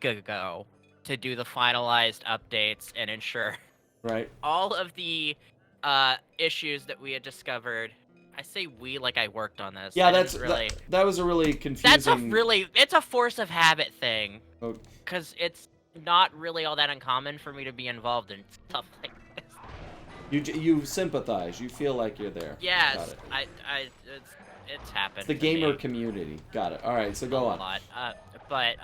ago to do the finalized updates and ensure Right. all of the issues that we had discovered. I say we like I worked on this. Yeah, I that's didn't really. that was a really confusing. It's a force of habit thing. Oh, Because it's not really all that uncommon for me to be involved in stuff like this. you sympathize. You feel like you're there. Got Yes, it. it's happened It's the to gamer me community. Got it. All right, so a go on. lot. But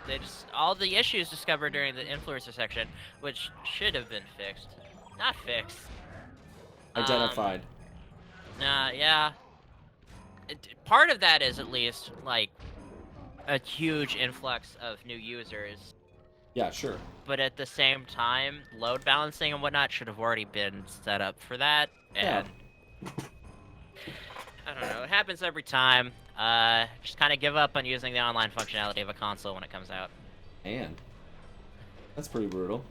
they just all the issues discovered during the influencer section, which should have been fixed, not fixed. Identified. Yeah. Part of that is at least like a huge influx of new users. Yeah, sure. But at the same time, load balancing and whatnot should have already been set up for that. And I don't know, it happens every time. Just kind of give up on using the online functionality of a console when it comes out. Man, that's pretty brutal.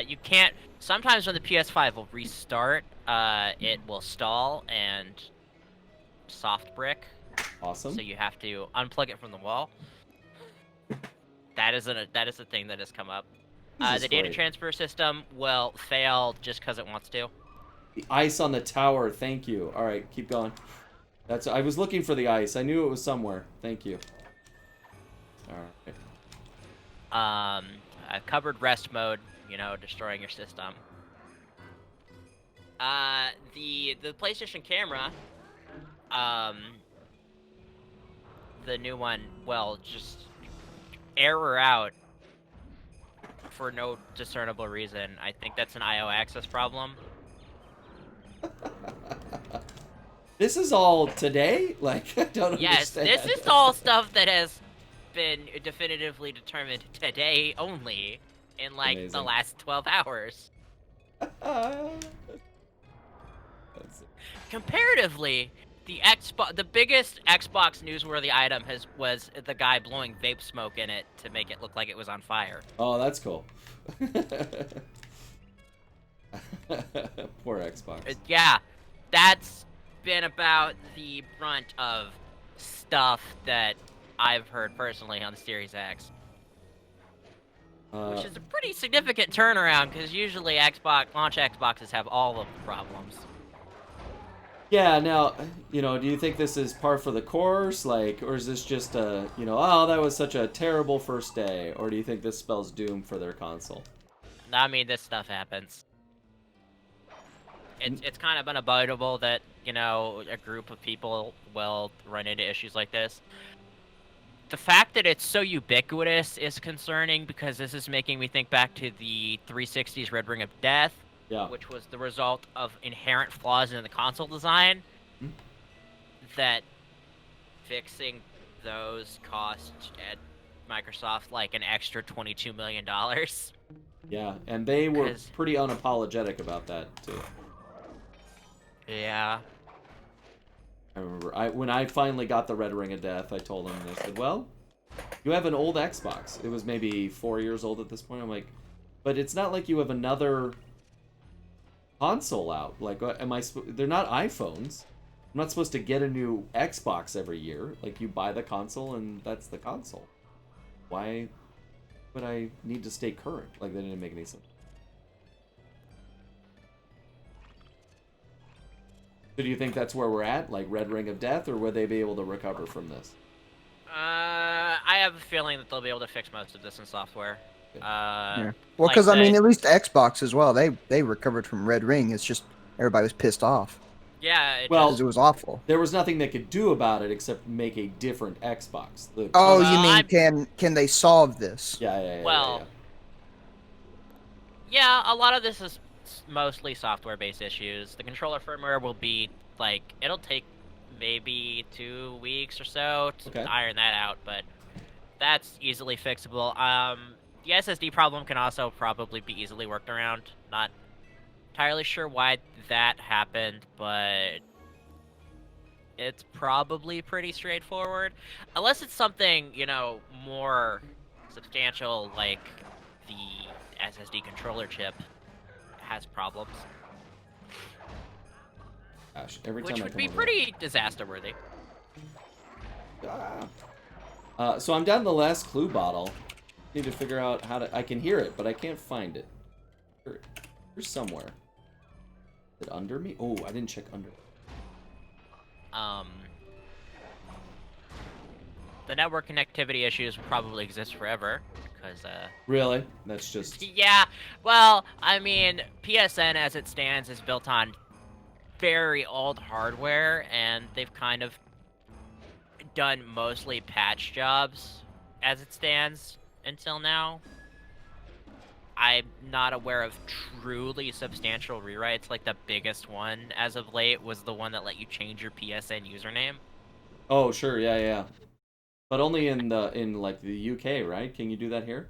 You can't. Sometimes when the PS5 will restart, it will stall and soft brick. Awesome. So you have to unplug it from the wall. That is a thing that has come up. The data transfer system will fail just because it wants to. The ice on the tower. Thank you. All right, keep going. I was looking for the ice. I knew it was somewhere. Thank you. All right. I've covered rest mode. You know, destroying your system. The PlayStation camera. The new one. Well, just error out for no discernible reason. I think that's an IO access problem. This is all today? Like, I don't understand. Yes, this is all stuff that has been definitively determined today only in, like, Amazing. the last 12 hours. Comparatively, the biggest Xbox newsworthy item was the guy blowing vape smoke in it to make it look like it was on fire. Oh, that's cool. Poor Xbox. Yeah, that's been about the brunt of stuff that I've heard personally on the Series X. Which is a pretty significant turnaround, because usually launch Xboxes have all of the problems. Yeah, now, do you think this is par for the course, like, or is this just oh, that was such a terrible first day, or do you think this spells doom for their console? I mean, this stuff happens. It's kind of unavoidable that, a group of people will run into issues like this. The fact that it's so ubiquitous is concerning, because this is making me think back to the 360's Red Ring of Death, which was the result of inherent flaws in the console design. That fixing those cost at Microsoft like an extra $22 million. Yeah, and they were pretty unapologetic about that too. Yeah. I remember when I finally got the Red Ring of Death, I told them, they said, well, you have an old Xbox. It was maybe 4 years old at this point. I'm like, but it's not like you have another console out. Like, they're not iPhones. I'm not supposed to get a new Xbox every year. Like, you buy the console and that's the console. Why would I need to stay current? Like, that didn't make any sense. So do you think that's where we're at? Like Red Ring of Death, or will they be able to recover from this? I have a feeling that they'll be able to fix most of this in software. Yeah. Well, because I mean, at least Xbox as well, they recovered from Red Ring. It's just everybody was pissed off. Yeah. It was awful. There was nothing they could do about it except make a different Xbox. You mean can they solve this? Yeah. Well, yeah, a lot of this is mostly software-based issues. The controller firmware will be like, it'll take maybe 2 weeks or so to iron that out, but that's easily fixable. The SSD problem can also probably be easily worked around. Not entirely sure why that happened, but it's probably pretty straightforward. Unless it's something, more substantial, like the SSD controller chip has problems. Gosh, every time which would be pretty disaster-worthy. So I'm down to the last clue bottle. Need to figure out how to... I can hear it, but I can't find it. Here's somewhere. Is it under me? Oh, I didn't check under. The network connectivity issues will probably exist forever, because, Really? That's just... Yeah, well, I mean, PSN as it stands is built on very old hardware, and they've kind of done mostly patch jobs as it stands until now. I'm not aware of truly substantial rewrites. Like, the biggest one as of late was the one that let you change your PSN username. Oh, sure, yeah. But only in like the UK, right? Can you do that here?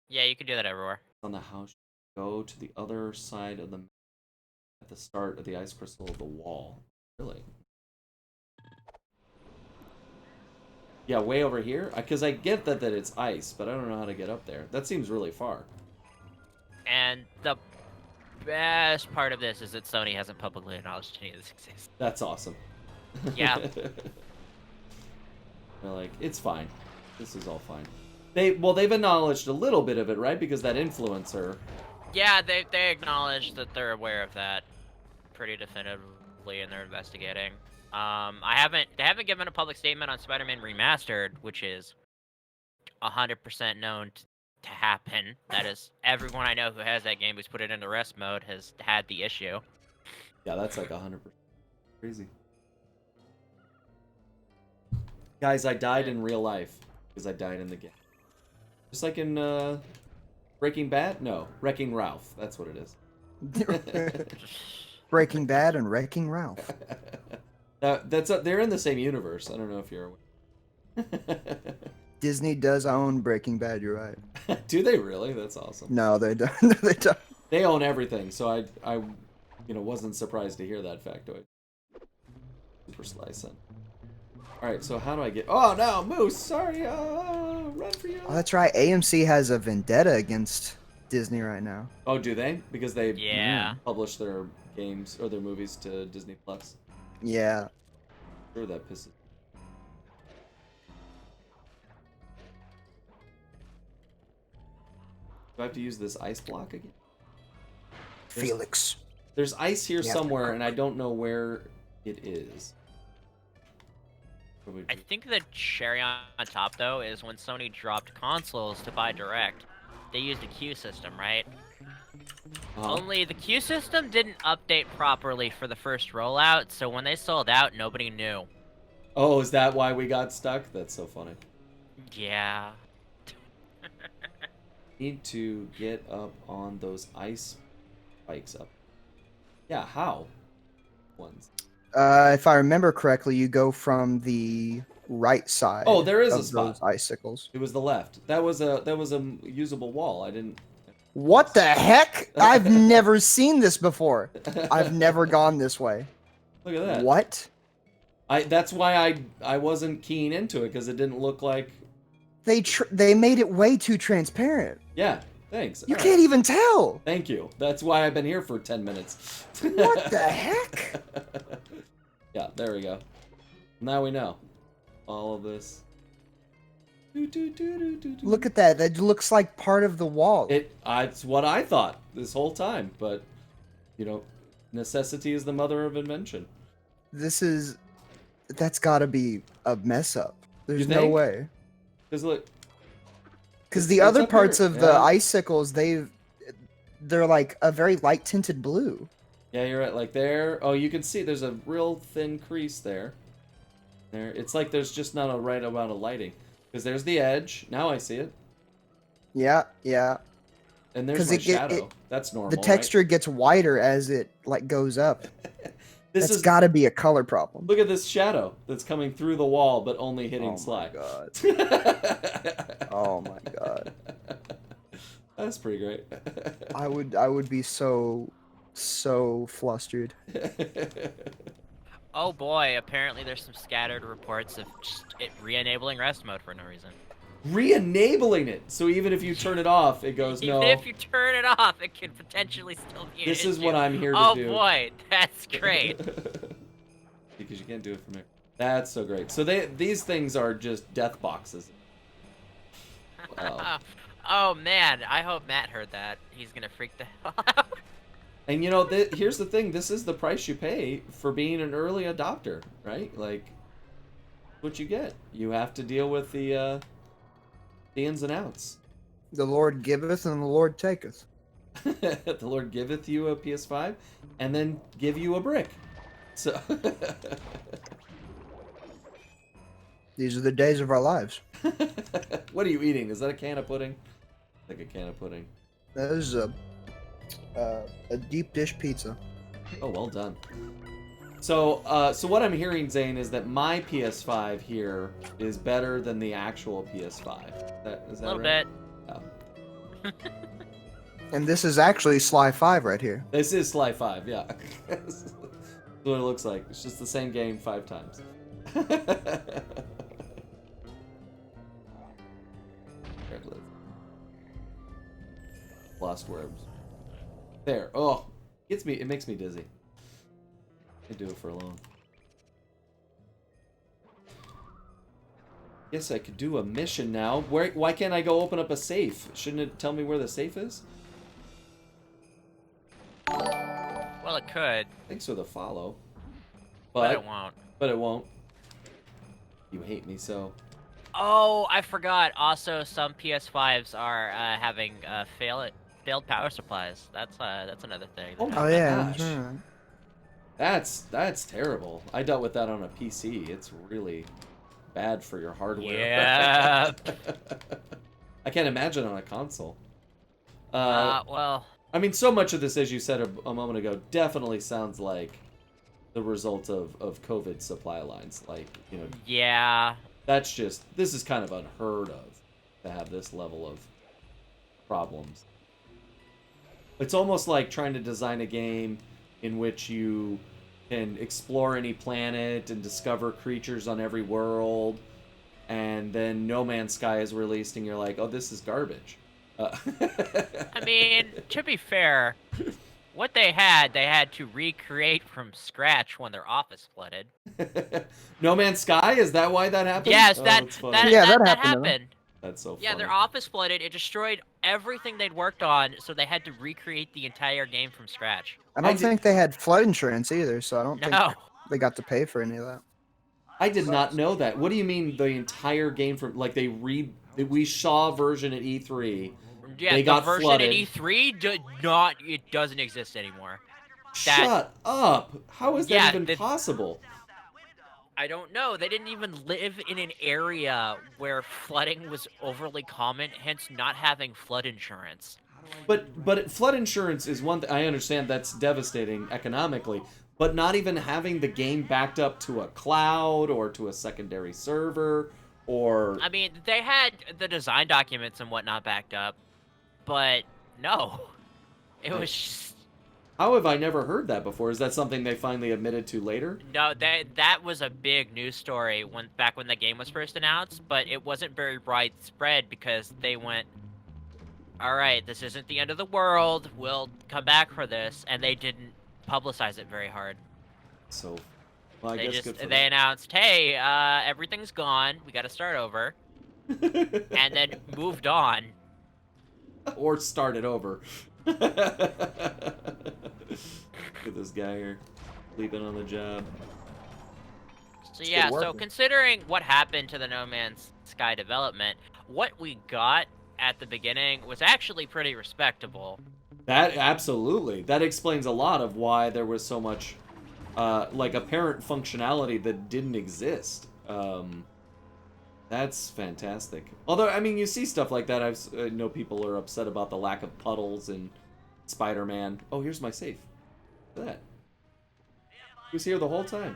Yeah, you can do that everywhere. On the house, go to the other side of the map at the start of the ice crystal of the wall. Really? Yeah, way over here? Because I get that it's ice, but I don't know how to get up there. That seems really far. And the best part of this is that Sony hasn't publicly acknowledged any of this exists. That's awesome. Yeah. They're like, it's fine. This is all fine. They've acknowledged a little bit of it, right? Because that influencer. Yeah, they acknowledged that they're aware of that pretty definitively, and they're investigating. They haven't given a public statement on Spider-Man Remastered, which is 100% known to happen. That is, everyone I know who has that game who's put it into rest mode has had the issue. Yeah, that's like 100% crazy. Guys, I died in real life because I died in the game. Just like in Breaking Bad? No, Wrecking Ralph. That's what it is. Breaking Bad and Wrecking Ralph. They're in the same universe. I don't know if you're aware. Disney does own Breaking Bad. You're right. Do they really? That's awesome. No, they don't. They don't. They own everything, so I wasn't surprised to hear that factoid. Super slicing. All right, so how do I get? Oh no, Moose! Sorry, run for you. Oh, that's right. AMC has a vendetta against Disney right now. Oh, do they? Because they publish their games or their movies to Disney Plus. Yeah. Sure, that pisses. Do I have to use this ice block again? Felix. There's ice here somewhere, and I don't know where it is. I think the cherry on top, though, is when Sony dropped consoles to buy direct, they used a queue system, right? Only the queue system didn't update properly for the first rollout, so when they sold out, nobody knew. Oh, is that why we got stuck? That's so funny. Yeah. Need to get up on those ice spikes up. Yeah, how? Ones. If I remember correctly, you go from the right side. Oh, there is of a spot. Those icicles. It was the left. That was a usable wall. I didn't. What the heck? I've never seen this before. I've never gone this way. Look at that. What? That's why I wasn't keen into it, because it didn't look like. They made it way too transparent. Yeah. Thanks. You can't even tell. Thank you. That's why I've been here for 10 minutes. What the heck? Yeah, there we go. Now we know. All of this. Look at that. That looks like part of the wall. It's what I thought this whole time, but, necessity is the mother of invention. That's gotta be a mess up. There's no way. Because look. Because the other parts of the icicles, they're like a very light tinted blue. Yeah, you're right. Like there. Oh, you can see there's a real thin crease there. There. It's like there's just not a right amount of lighting. Because there's the edge. Now I see it. Yeah, yeah. And there's my shadow. That's normal. The texture gets whiter as it goes up. That's got to be a color problem. Look at this shadow that's coming through the wall, but only hitting Sly. Oh my god. Oh my god. That's pretty great. I would be so flustered. Oh boy, apparently there's some scattered reports of just it re-enabling rest mode for no reason. Re-enabling it! So even if you turn it off, it goes no. Even if you turn it off, it could potentially still be an This is issue. what I'm here to do. Oh boy, that's great. Because you can't do it from here. That's so great. So these things are just death boxes. Well. Oh man, I hope Matt heard that. He's gonna freak the hell out. And you know, here's the thing. This is the price you pay for being an early adopter, right? Like, what you get. You have to deal with the ins and outs. The Lord giveth and the Lord taketh. The Lord giveth you a PS5 and then give you a brick. So These are the days of our lives. what are you eating? Is that a can of pudding? Like a can of pudding. That is a deep dish pizza. Oh, well done. So, so what I'm hearing, Zane, is that my PS5 here is better than the actual PS5. Is that A little right? bit. Oh. And this is actually Sly 5 right here. This is Sly 5, yeah. That's what it looks like. It's just the same game 5 times. Lost worms. There. Oh, gets me. It makes me dizzy. I do it for long. Yes, I could do a mission now. Why can't I go open up a safe? Shouldn't it tell me where the safe is? Well, it could. Thanks for the follow. But it won't. But it won't. You hate me so. Oh, I forgot. Also, some PS5s are having failed power supplies. That's another thing. Oh yeah. That's terrible. I dealt with that on a PC. It's really bad for your hardware. Yeah. I can't imagine on a console. Well. I mean, so much of this, as you said a moment ago, definitely sounds like the result of COVID supply lines. Like, you know. Yeah. This is kind of unheard of to have this level of problems. It's almost like trying to design a game in which you can explore any planet and discover creatures on every world, and then No Man's Sky is released and you're like, oh, this is garbage. I mean, to be fair, what they had to recreate from scratch when their office flooded. No Man's Sky? Is that why that happened? Yes, oh, that happened. That's so funny. Yeah, their office flooded. It destroyed everything they'd worked on, so they had to recreate the entire game from scratch. I don't think they had flood insurance either, so I don't think they got to pay for any of that. I did not know that. What do you mean the entire game from like we saw a version at E3? Yeah, they got version flooded. at E3 it doesn't exist anymore. Shut up! How is that even possible? I don't know. They didn't even live in an area where flooding was overly common, hence not having flood insurance. But flood insurance is one thing. I understand that's devastating economically, but not even having the game backed up to a cloud or to a secondary server or... I mean, they had the design documents and whatnot backed up, but no. It was just... How have I never heard that before? Is that something they finally admitted to later? No, that was a big news story back when the game was first announced, but it wasn't very widespread because they went, all right, this isn't the end of the world, we'll come back for this, and they didn't publicize it very hard. So, well, I guess they announced, hey, everything's gone, we gotta start over, and then moved on. Or started over. Look at this guy here, sleeping on the job. So yeah, so considering what happened to the No Man's Sky development, what we got at the beginning was actually pretty respectable. That absolutely. That explains a lot of why there was so much like apparent functionality that didn't exist. That's fantastic. Although, I mean, you see stuff like that. I know people are upset about the lack of puddles in Spider-Man. Oh, here's my safe. Look at that. He was here the whole time.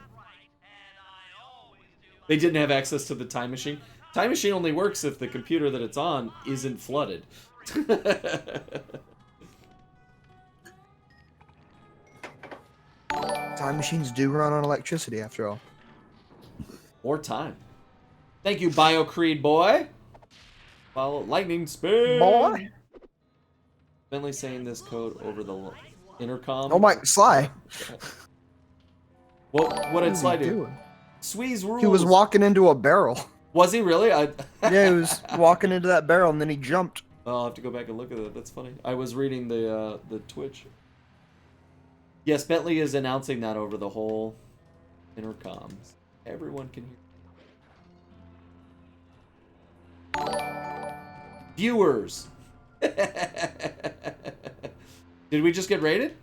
They didn't have access to the time machine. Time machine only works if the computer that it's on isn't flooded. Time machines do run on electricity, after all. More time. Thank you, BioCreed boy. Follow lightning spin. Boy. Bentley saying this code over the intercom. Oh my, Sly. What did Sly do? Sweeze rules. He was walking into a barrel. Was he really? Yeah, he was walking into that barrel and then he jumped. Oh, I'll have to go back and look at that. That's funny. I was reading the Twitch. Yes, Bentley is announcing that over the whole intercoms. Everyone can hear. Viewers. Did we just get raided?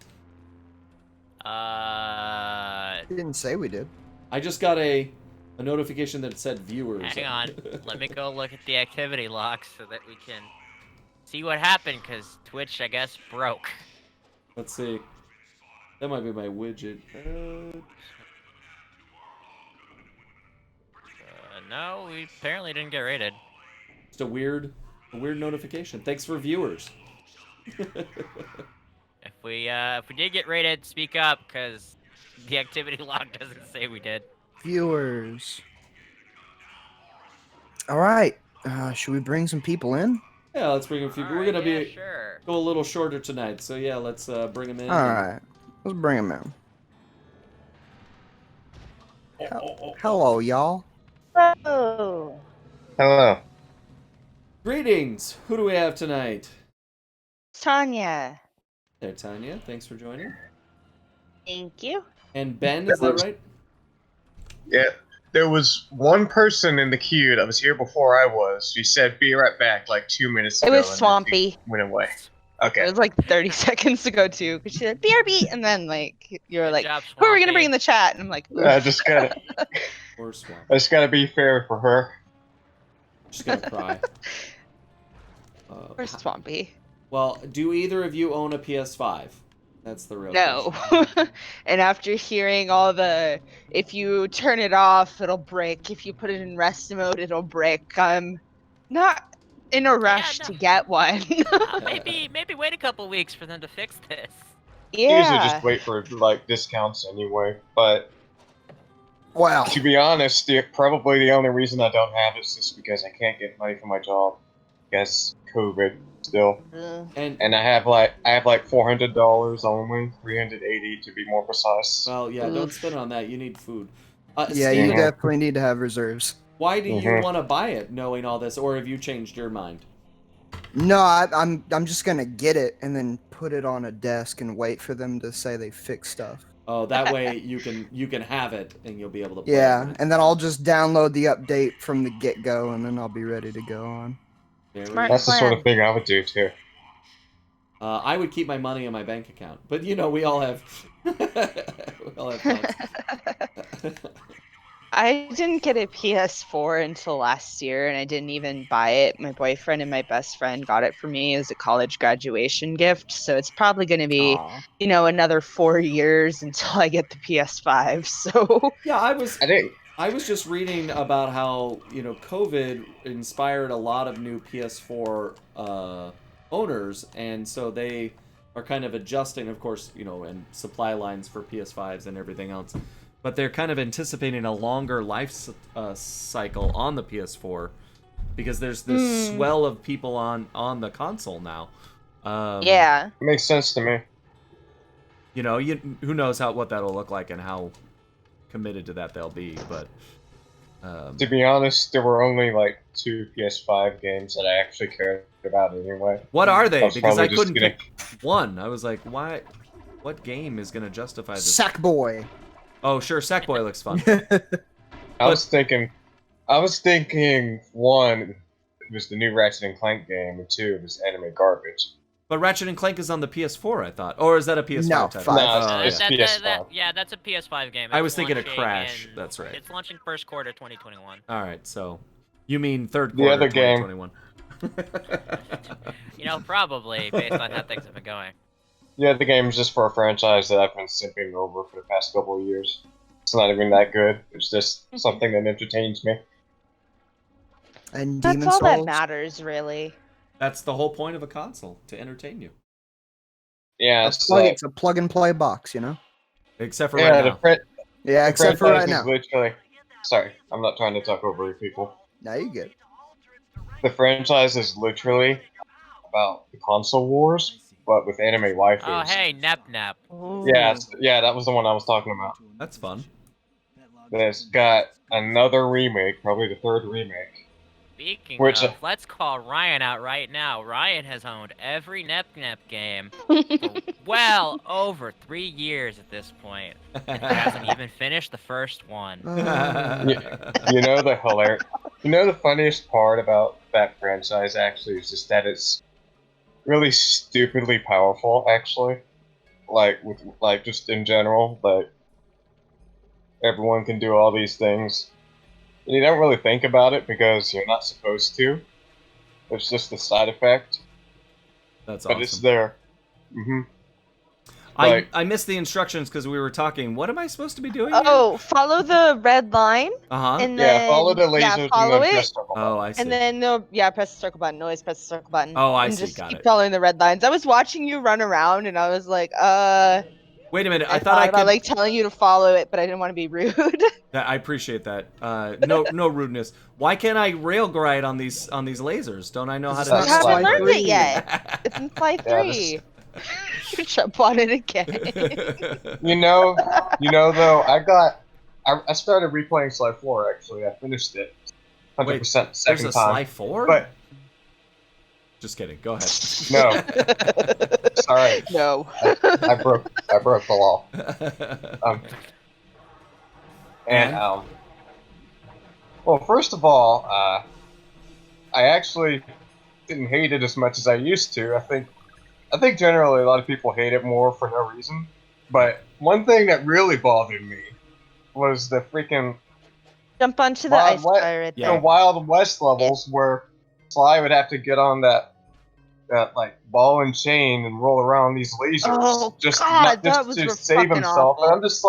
He didn't say we did. I just got a notification that said viewers. Hang on. Let me go look at the activity log so that we can see what happened, because Twitch, I guess, broke. Let's see. That might be my widget. No, we apparently didn't get raided. Just a weird notification. Thanks for viewers. If we did get raided, speak up, because the activity log doesn't say we did. Viewers. All right. Should we bring some people in? Yeah, let's bring a few. We're gonna go a little shorter tonight, so yeah, let's bring them in. All right, let's bring them in. Hello, y'all. Hello. Hello. Greetings. Who do we have tonight? Tanya. There, Tanya. Thanks for joining. Thank you. And Ben, is that right? Yeah. There was one person in the queue that was here before I was. She said, "Be right back," like 2 minutes ago. It was Swampy. Went away. Okay. It was like 30 seconds ago too, because she said BRB, and then like you were like, job, "Who are we gonna bring in the chat?" And I'm like, I just gotta. Or Swamp. I just gotta be fair for her. Just gonna cry. "Where's Swampy?" Well, do either of you own a PS5? That's the real No. question. And after hearing all the, if you turn it off, it'll break. If you put it in rest mode, it'll break. I'm not in a rush to get one. Maybe wait a couple weeks for them to fix this. Yeah. Usually just wait for like discounts anyway. But wow. To be honest, probably the only reason I don't have it is just because I can't get money from my job. Because COVID still. And I have like $400 only, 380 to be more precise. Well, yeah, don't spend it on that. You need food. Yeah, Steve, you definitely need to have reserves. Why do you want to buy it, knowing all this, or have you changed your mind? No, I'm just gonna get it and then put it on a desk and wait for them to say they fixed stuff. Oh, that way you can have it and you'll be able to play it. And then I'll just download the update from the get-go and then I'll be ready to go on. That's the sort of thing I would do too. I would keep my money in my bank account, but you know we all have thoughts. I didn't get a PS4 until last year, and I didn't even buy it. My boyfriend and my best friend got it for me as a college graduation gift, so it's probably going to be, another 4 years until I get the PS5. So yeah, I was just reading about how COVID inspired a lot of new PS4 owners, and so they are kind of adjusting, of course, and supply lines for PS5s and everything else. But they're kind of anticipating a longer life cycle on the PS4 because there's this swell of people on the console now. Yeah, it makes sense to me. Who knows what that'll look like and how committed to that they'll be. But to be honest, there were only like 2 PS5 games that I actually cared about anyway. What are they? Because I couldn't pick one. I was like, why? What game is gonna justify this? Sackboy. Oh, sure, Sackboy looks fun. I was thinking, one, it was the new Ratchet and Clank game, and 2, it was anime garbage. But Ratchet and Clank is on the PS4, I thought. Or is that a PS5 title? No, it's PS5. Yeah, that's a PS5 game. I was thinking of Crash. That's right. It's launching first quarter 2021. All right, so you mean third quarter the other 2021. Probably, based on how things have been going. Yeah, the game is just for a franchise that I've been simping over for the past couple of years. It's not even that good. It's just something that entertains me. And that's all that matters, really. That's the whole point of a console, to entertain you. Yeah, it's a plug-and-play box, Except for right now. Except for right now. Sorry, I'm not trying to talk over you people. No, you good. The franchise is literally about the console wars, but with anime waifus. Oh, hey, Nep. Yeah, that was the one I was talking about. That's fun. that's got another remake, probably the third remake. Speaking of, let's call Ryan out right now. Ryan has owned every Nep game for well over 3 years at this point. And he hasn't even finished the first one. You know the funniest part about that franchise actually is just that it's really stupidly powerful. Actually, just in general, like everyone can do all these things. You don't really think about it because you're not supposed to. It's just a side effect. That's awesome. But it's there. I missed the instructions because we were talking. What am I supposed to be doing? Oh, follow the red line. And then follow the lasers follow and then it. press circle button. Oh, I see. And then press the circle button. Always press the circle button. Oh, I and see. Just Got keep it. following the red lines. I was watching you run around, and I was like, Wait a minute. I thought I could. about, like, telling you to follow it, but I didn't want to be rude. I appreciate that. No rudeness. Why can't I rail glide on these lasers? Don't I know how to do You that? haven't learned it yet. It's in Sly 3. You jump on it again. You know though, I started replaying Sly 4 actually. I finished it 100% second there's a time. Sly 4? But just kidding. Go ahead. No. Sorry. No. I broke the law. Well, first of all, I actually didn't hate it as much as I used to. I think generally a lot of people hate it more for no reason. But one thing that really bothered me was the freaking jump onto the ice pirate. The Wild West levels where Sly would have to get on that like ball and chain and roll around these lasers just to save himself. Awful. And I'm just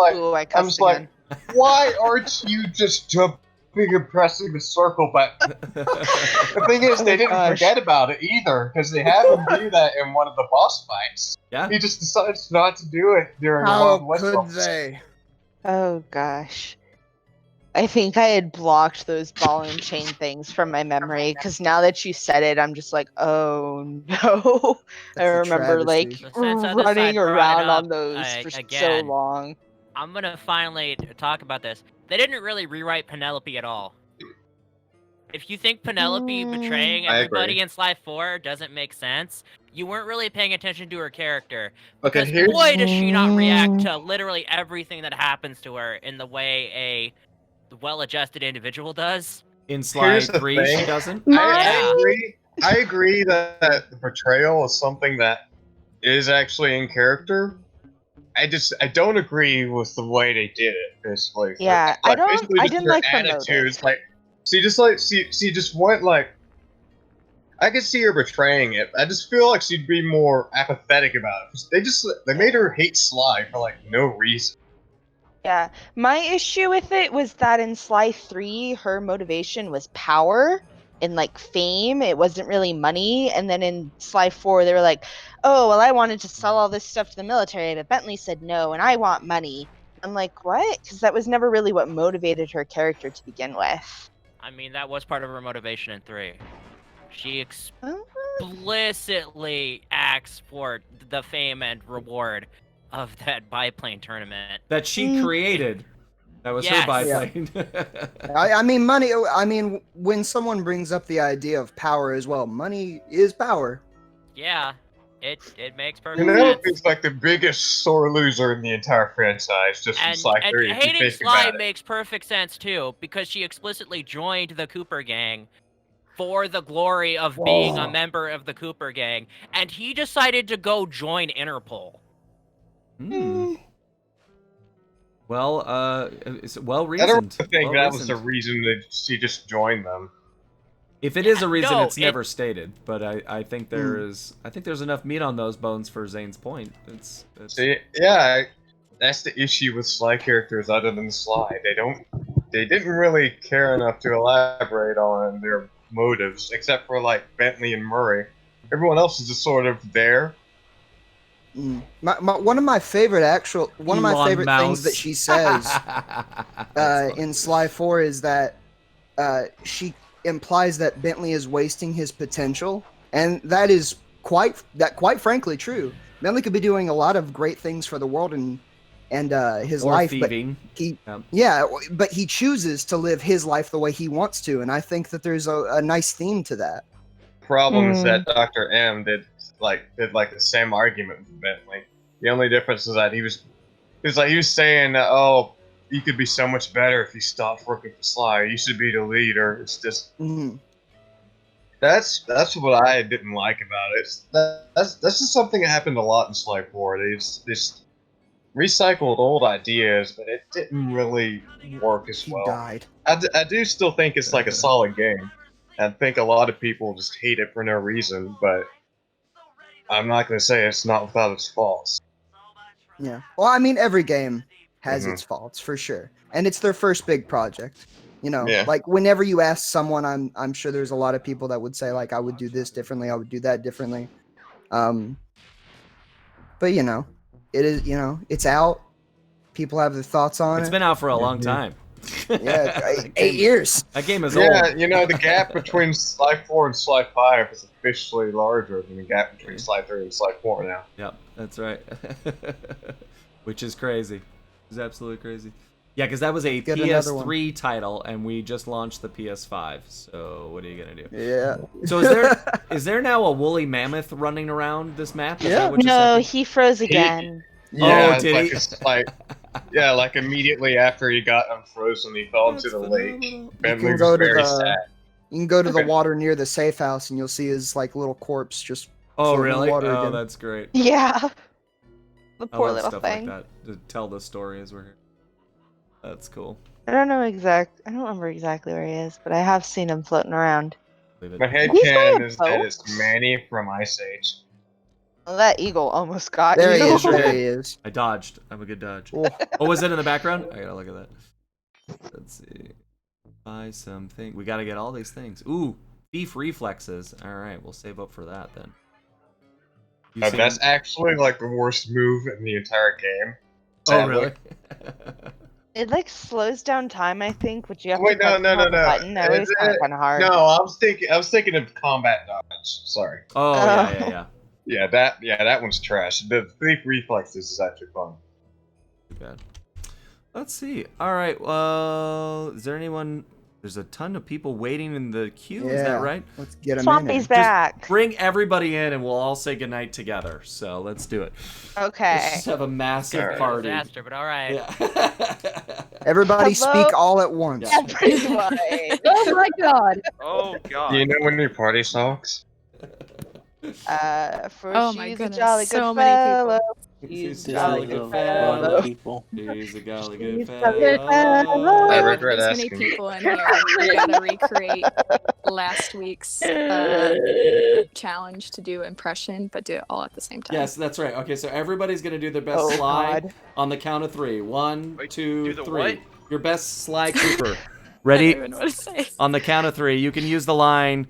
like, why aren't you just jumping and pressing the circle button? The thing is, they didn't forget about it either, because they had him do that in one of the boss fights. Yeah. He just decides not to do it during Wild West levels. They? Oh gosh. I think I had blocked those ball and chain things from my memory, because now that you said it, I'm just like, oh no. I remember running around on those for so long. I'm gonna finally talk about this. They didn't really rewrite Penelope at all. If you think Penelope betraying everybody in Sly 4 doesn't make sense, you weren't really paying attention to her character. Because boy, does she not react to literally everything that happens to her in the way a well-adjusted individual does. In Sly 3, she doesn't? I agree that the portrayal is something that is actually in character. I don't agree with the way they did it, basically. Yeah, I didn't like her attitudes. Like, she just went like, I could see her betraying it. I just feel like she'd be more apathetic about it. They made her hate Sly for like no reason. Yeah, my issue with it was that in Sly 3, her motivation was power and like fame. It wasn't really money. And then in Sly 4, they were like, oh, well, I wanted to sell all this stuff to the military, but Bentley said no, and I want money. I'm like, what? Because that was never really what motivated her character to begin with. I mean, that was part of her motivation in 3. She explicitly asks for the fame and reward of that biplane tournament. That she created. That was her biplane. I mean, money. I mean, when someone brings up the idea of power as well, money is power. Yeah, it makes perfect sense. Penelope's like the biggest sore loser in the entire franchise, just from Sly 3. And hating Sly makes perfect sense too, because she explicitly joined the Cooper Gang for the glory of being a member of the Cooper Gang, and he decided to go join Interpol. Well, it's well reasoned. I don't think that was the reason that she just joined them. If it is a reason, it's never stated. But I think there's enough meat on those bones for Zane's point. See, that's the issue with Sly characters other than Sly. They didn't really care enough to elaborate on their motives, except for like Bentley and Murray. Everyone else is just sort of there. One of my favorite things that she says in Sly 4 is that she implies that Bentley is wasting his potential, and that is quite frankly true. Bentley could be doing a lot of great things for the world, and and his or life. thieving. But he chooses to live his life the way he wants to, and I think that there's a nice theme to that. Problem is that Dr. M did the same argument with Bentley. The only difference is that he was saying that, oh, you could be so much better if you stopped working for Sly. You should be the leader. It's just that's what I didn't like about it. That's just something that happened a lot in Sly 4. They just recycled old ideas, but it didn't really work as well. He died. I do still think it's like a solid game. I think a lot of people just hate it for no reason, but I'm not going to say it's not without its faults. Yeah. Well, I mean, every game has its faults for sure, and it's their first big project. You know, like whenever you ask someone, I'm sure there's a lot of people that would say like, I would do this differently, I would do that differently. But you know, it is, you know, it's out. People have their thoughts on it. It's been out for a long time. Yeah, 8 years. That game is old. Yeah, you know, the gap between Sly 4 and Sly 5 is officially larger than the gap between Sly 3 and Sly 4 now. Yep, that's right. Which is crazy. It's absolutely crazy. Yeah, because that was a PS3 title, and we just launched the PS5. So what are you gonna do? Yeah. So is there now a woolly mammoth running around this map? No, he froze again. Yeah, did he? Like immediately after he got unfrozen, he fell into the lake. Bentley was very sad. You can go to the water near the safe house, and you'll see his like little corpse just. Oh really? Water Oh, again. that's great. Yeah. The I poor love little stuff thing. like that to tell the story as we're here. That's cool. I don't remember exactly where he is, but I have seen him floating around. My headcanon is that it's Manny from Ice Age. Well, that eagle almost got there you. He is. There he is. I dodged. I'm a good dodge. Oh. What was it in the background? I gotta look at that. Let's see. Buy something. We gotta get all these things. Ooh, thief reflexes. All right, we'll save up for that then. That's actually like the worst move in the entire game. Oh really? It like slows down time, I think, but you have Wait, to no. button. That was kind of hard. No, I was thinking of combat dodge. Sorry. Oh yeah. Yeah, that one's trash. The thief reflexes is actually fun. Too bad. Let's see. All right. Well, is there anyone? There's a ton of people waiting in the queue. Is that right? Let's get them in. Swampy's back. Just bring everybody in, and we'll all say goodnight together. So let's do it. Okay. Let's just have a massive party. Disaster, but all right. Yeah. Everybody speak all at once. Everybody. Oh my god. Oh god. Do you know when your party sucks? Oh my she's goodness, a jolly so good many fellow. He's a jolly good fellow. He's a jolly good He's a good fellow. fellow. I regret There's many asking. people in here. We gotta recreate last week's challenge to do impression, but do it all at the same time. Yes, that's right. Okay, so everybody's gonna do their best Sly on the count of 3. 1, 2, 3. What? Your best Sly Cooper. I Ready? don't even know what to say. On the count of 3, you can use the line,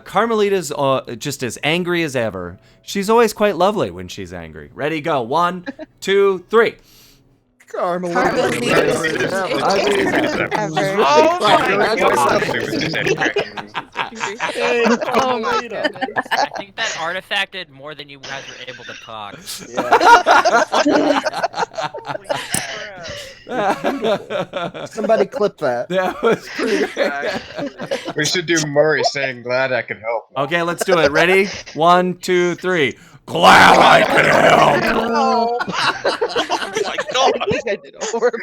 Carmelita's just as angry as ever. She's always quite lovely when she's angry. Ready, go. 1, 2, 3. Carmelita. Oh my god! Oh my goodness. I think that artifact did more than you guys were able to talk. Somebody clip that. That was pretty great. We should do Murray saying, "Glad I could help." Okay, let's do it. Ready? 1, 2, 3. Glad I could help. Oh my god! I think I did a horrible.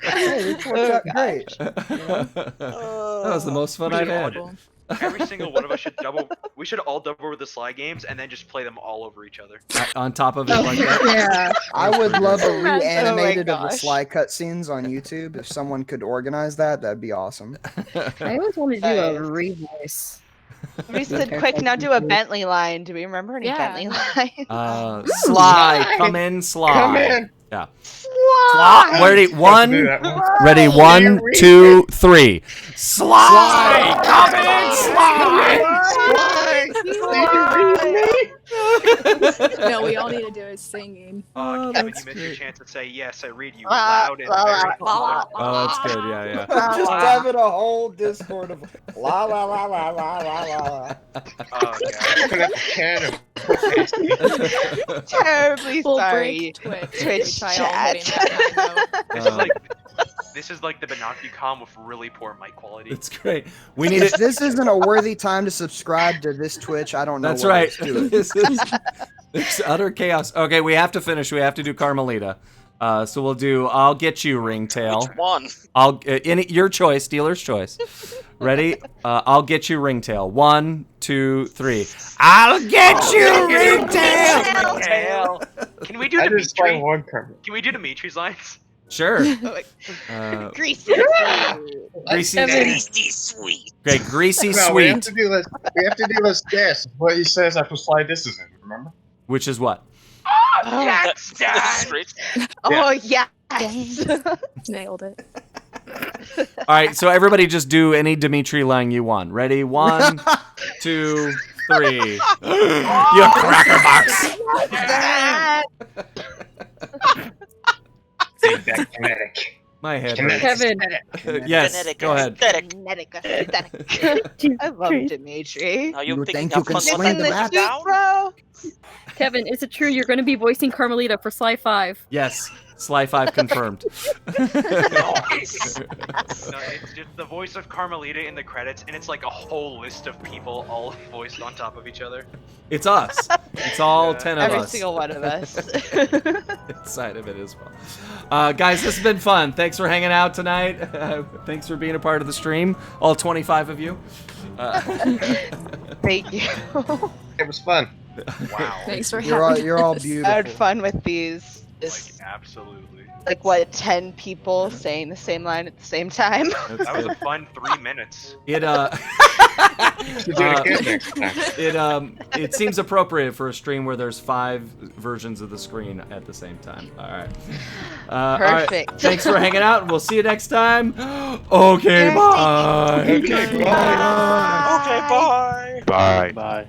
Hey, this worked out great. That was the most fun I've had. Horrible. Every single one of us should double. We should all double over the Sly games and then just play them all over each other. On top of it like that? Yeah. I would love a Oh my reanimated of the gosh. Sly cutscenes on YouTube. If someone could organize that, that'd be awesome. I always want to do a revoice. We said, quick, now do a Bentley line. Do we remember any Yeah. Bentley lines? Sly, come in, Sly. Come in. Yeah. Sly! Ready? Do 1, that one. ready? 1, 2, 3. Sly, come in, Sly. No, we all need to do is singing. Oh, Kevin, that's you missed your great. chance to say yes. I read you loud and very. Oh, that's good. Yeah, Just having a whole Discord of la la la la la la la. Oh god. Terribly We'll sorry. break Twitch. Twitch Try all hitting chat. that high note. This is like the Binocucom with really poor mic quality. It's great. We need If it. this isn't a worthy time to subscribe to this Twitch, I don't know. That's what right. is to it. This is there's utter chaos. Okay, we have to finish. We have to do Carmelita. So we'll do. I'll get you, Ringtail. Which one? I'll your choice, dealer's choice. Ready? I'll get you, Ringtail. 1, 2, 3. I'll get you, Ringtail. Can we do Dimitri? Can we do Dimitri's lines? Sure. Greasy. Greasy sweet. Okay, greasy sweet. We have to do this. This what he says after slide this is in. Remember? Which is what? Oh, That's oh yeah. Nailed it. All right, so everybody just do any Dimitri line you want. Ready? 1, 2, 3. You cracker box. Kinetic. My head Kevin. Yes, Kinetic. go ahead. I love Dimitri. Are you You thinking think you of can fun swing the down? bat? Bro. Kevin, is it true you're going to be voicing Carmelita for Sly 5? Yes, Sly 5 confirmed. No, it's just the voice of Carmelita in the credits, and it's like a whole list of people all voiced on top of each other. It's us. It's all 10 of Every us. single one of us. Inside of it as well. Guys, this has been fun. Thanks for hanging out tonight. Thanks for being a part of the stream, all 25 of you. Thank you. It was fun. Wow. Thanks for You're all, having you're all us. I beautiful. had fun with these. Like, absolutely. Like what, 10 people saying the same line at the same time? That's That was good. a fun 3 minutes. It Should do it again next time. it seems appropriate for a stream where there's 5 versions of the screen at the same time. All right. All right. Perfect. Thanks for hanging out. We'll see you next time. Okay, bye. Okay, bye. Okay, bye. Bye. Bye.